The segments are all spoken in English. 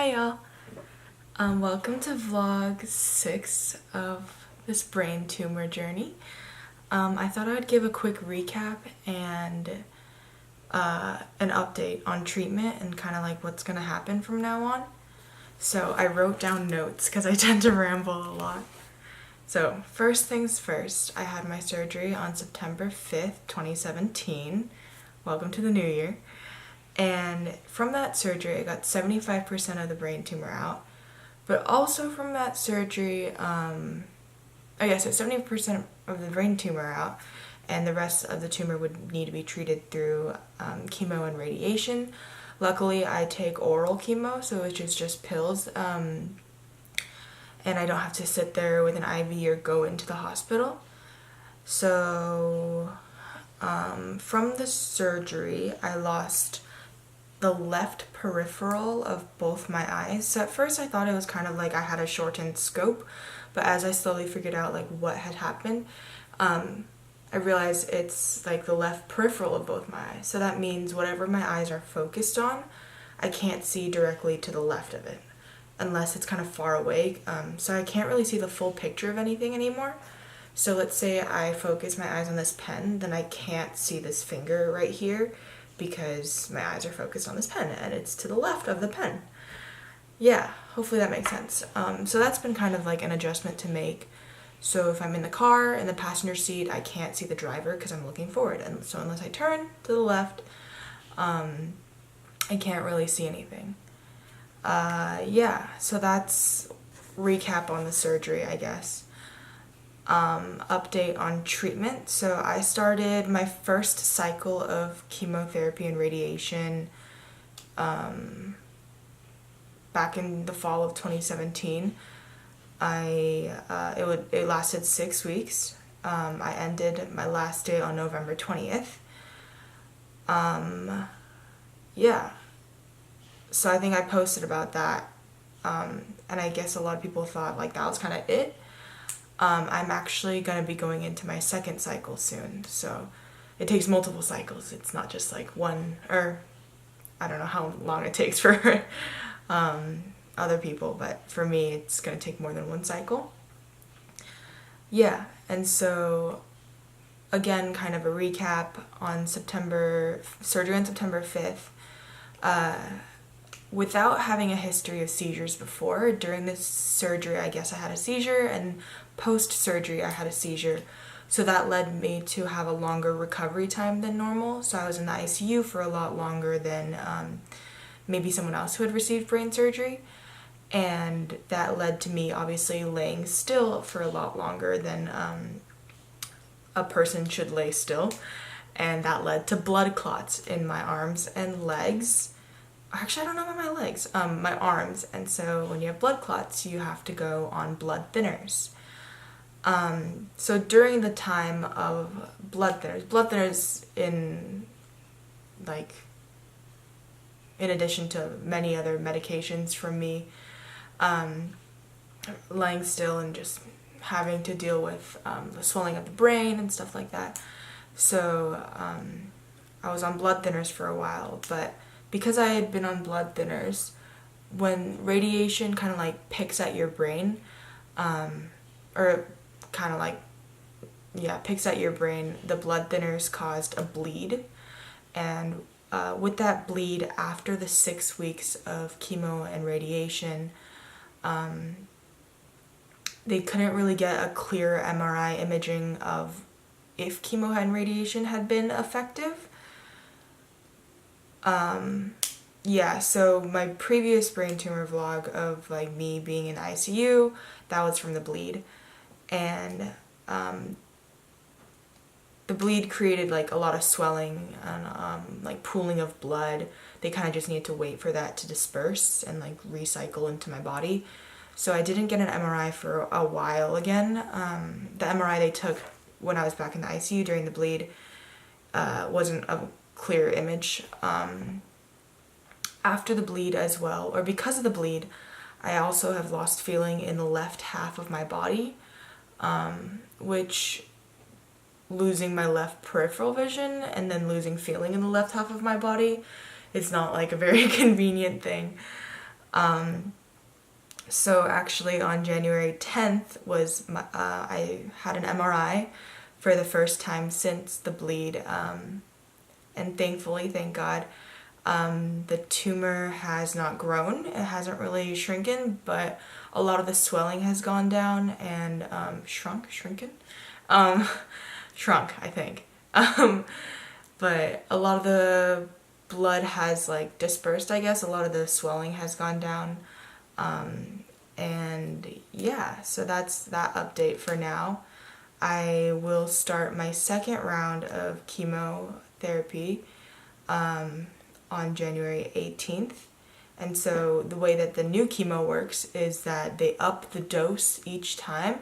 Hi y'all. Welcome to vlog 6 of this brain tumor journey. I thought I'd give a quick recap and an update on treatment and kind of like what's gonna happen from now on. So I wrote down notes because I tend to ramble a lot. So first things first, I had my surgery on September 5th, 2017. Welcome to the new year. And from that surgery, I got 75% of the brain tumor out. But also from that surgery, I guess 70% of the brain tumor out, and the rest of the tumor would need to be treated through chemo and radiation. Luckily, I take oral chemo, so which is just pills, and I don't have to sit there with an IV or go into the hospital. So, from the surgery, I lost the left peripheral of both my eyes. So at first I thought it was kind of like I had a shortened scope, but as I slowly figured out like what had happened, I realized it's like the left peripheral of both my eyes. So that means whatever my eyes are focused on, I can't see directly to the left of it unless it's kind of far away. So I can't really see the full picture of anything anymore. So let's say I focus my eyes on this pen, then I can't see this finger right here because my eyes are focused on this pen and it's to the left of the pen. Yeah, hopefully that makes sense. So that's been kind of like an adjustment to make. So if I'm in the car, in the passenger seat, I can't see the driver because I'm looking forward. And so unless I turn to the left, I can't really see anything. Yeah, so that's recap on the surgery, I guess. Update on treatment. So I started my first cycle of chemotherapy and radiation back in the fall of 2017. It lasted 6 weeks. I ended my last day on November 20th. Yeah. So I think I posted about that. And I guess a lot of people thought like that was kind of it. I'm actually going to be going into my second cycle soon, so it takes multiple cycles. It's not just like one, or I don't know how long it takes for other people, but for me it's going to take more than one cycle. Yeah, and so again, kind of a recap on surgery on September 5th. Without having a history of seizures before, during this surgery I guess I had a seizure, and post-surgery I had a seizure. So that led me to have a longer recovery time than normal. So I was in the ICU for a lot longer than maybe someone else who had received brain surgery. And that led to me obviously laying still for a lot longer than a person should lay still. And that led to blood clots in my arms and legs. Actually, I don't know about my legs, my arms. And so when you have blood clots, you have to go on blood thinners. So during the time of blood thinners in addition to many other medications from me, laying still and just having to deal with the swelling of the brain and stuff like that. So I was on blood thinners for a while, but because I had been on blood thinners, when radiation kind of like picks at your brain, picks at your brain, the blood thinners caused a bleed. And with that bleed, after the 6 weeks of chemo and radiation, they couldn't really get a clear MRI imaging of if chemo and radiation had been effective. Yeah, so my previous brain tumor vlog of like me being in ICU, that was from the bleed. And the bleed created like a lot of swelling and like pooling of blood. They kind of just needed to wait for that to disperse and like recycle into my body. So I didn't get an MRI for a while again. The MRI they took when I was back in the ICU during the bleed wasn't a clear image. After the bleed as well, or because of the bleed, I also have lost feeling in the left half of my body, which losing my left peripheral vision and then losing feeling in the left half of my body is not like a very convenient thing. So actually on January 10th I had an MRI for the first time since the bleed, and thankfully, thank God, the tumor has not grown. It hasn't really shrunken, but a lot of the swelling has gone down and um, shrunk, I think. But a lot of the blood has like dispersed, I guess. A lot of the swelling has gone down. And yeah, so that's that update for now. I will start my second round of chemotherapy on January 18th. And so the way that the new chemo works is that they up the dose each time.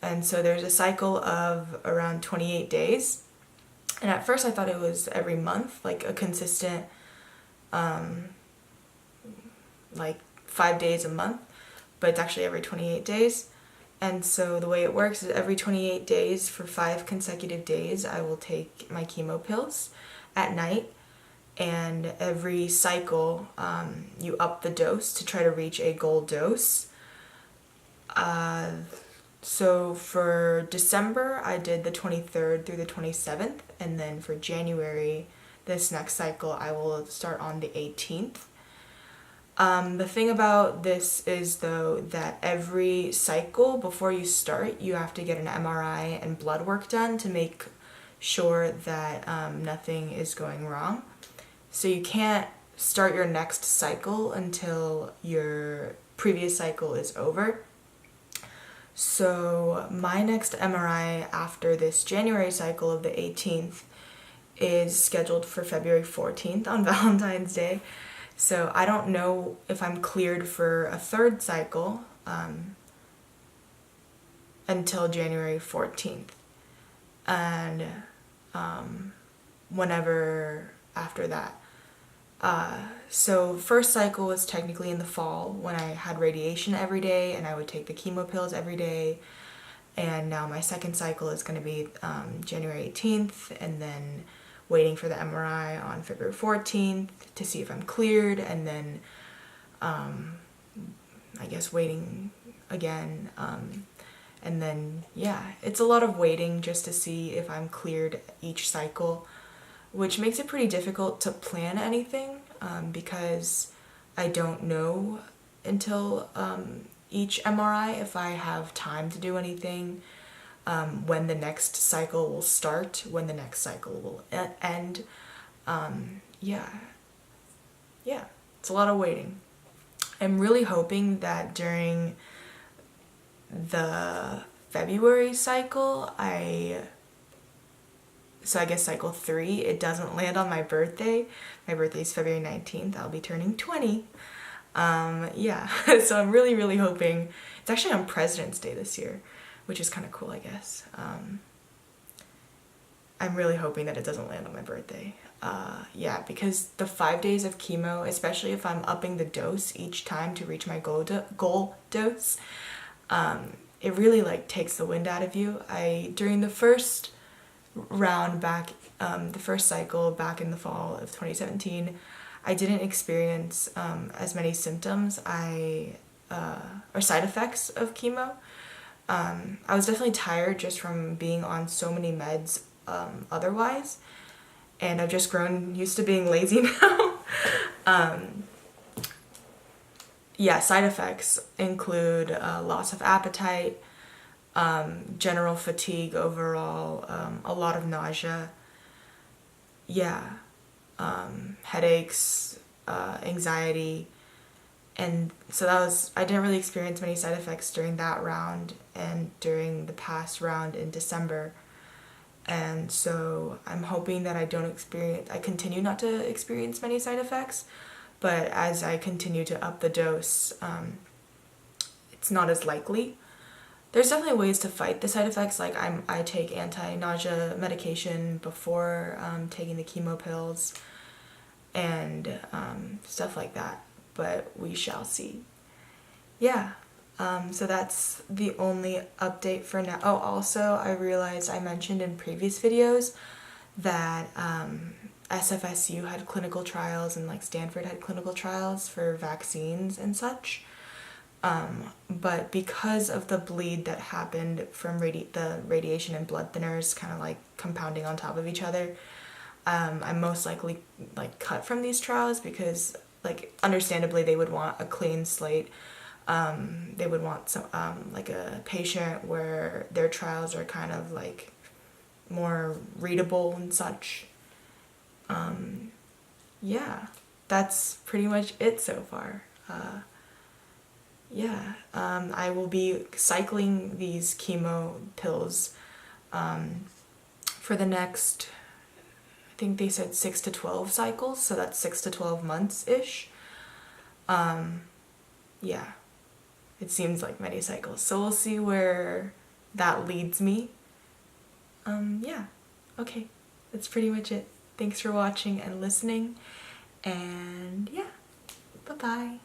And so there's a cycle of around 28 days. And at first I thought it was every month, like a consistent, like 5 days a month, but it's actually every 28 days. And so the way it works is every 28 days for 5 consecutive days, I will take my chemo pills at night. And every cycle, you up the dose to try to reach a goal dose. So for December, I did the 23rd through the 27th, and then for January, this next cycle, I will start on the 18th. The thing about this is, though, that every cycle, before you start, you have to get an MRI and blood work done to make sure that nothing is going wrong. So you can't start your next cycle until your previous cycle is over. So my next MRI after this January cycle of the 18th is scheduled for February 14th on Valentine's Day. So I don't know if I'm cleared for a third cycle until January 14th. And whenever after that. So first cycle was technically in the fall when I had radiation every day and I would take the chemo pills every day. And now my second cycle is going to be January 18th, and then waiting for the MRI on February 14th to see if I'm cleared, and then I guess waiting again. And then, yeah, it's a lot of waiting just to see if I'm cleared each cycle, which makes it pretty difficult to plan anything because I don't know until each MRI if I have time to do anything, when the next cycle will start, when the next cycle will end. Yeah, it's a lot of waiting. I'm really hoping that during the February cycle, so I guess cycle 3, it doesn't land on my birthday. My birthday is February 19th. I'll be turning 20. Yeah, so I'm really, really hoping. It's actually on President's Day this year, which is kind of cool, I guess. I'm really hoping that it doesn't land on my birthday. Yeah, because the 5 days of chemo, especially if I'm upping the dose each time to reach my goal dose, it really like takes the wind out of you. During the first round back, the first cycle back in the fall of 2017, I didn't experience as many symptoms or side effects of chemo. I was definitely tired just from being on so many meds otherwise, and I've just grown used to being lazy now. Yeah, side effects include loss of appetite, general fatigue overall, a lot of nausea, yeah, headaches, anxiety, and so I didn't really experience many side effects during that round and during the past round in December, and so I'm hoping that I continue not to experience many side effects, but as I continue to up the dose, it's not as likely. There's definitely ways to fight the side effects, like I take anti-nausea medication before taking the chemo pills and stuff like that, but we shall see. Yeah, so that's the only update for now. Oh, also, I realized I mentioned in previous videos that SFSU had clinical trials and like Stanford had clinical trials for vaccines and such. But because of the bleed that happened from the radiation and blood thinners kind of like compounding on top of each other, I'm most likely like cut from these trials because like understandably they would want a clean slate. They would want some like a patient where their trials are kind of like more readable and such. Yeah, that's pretty much it so far. Yeah, I will be cycling these chemo pills for the next, I think they said 6 to 12 cycles, so that's 6 to 12 months-ish. Yeah, it seems like many cycles, so we'll see where that leads me. Yeah, okay, that's pretty much it. Thanks for watching and listening, and yeah, bye-bye.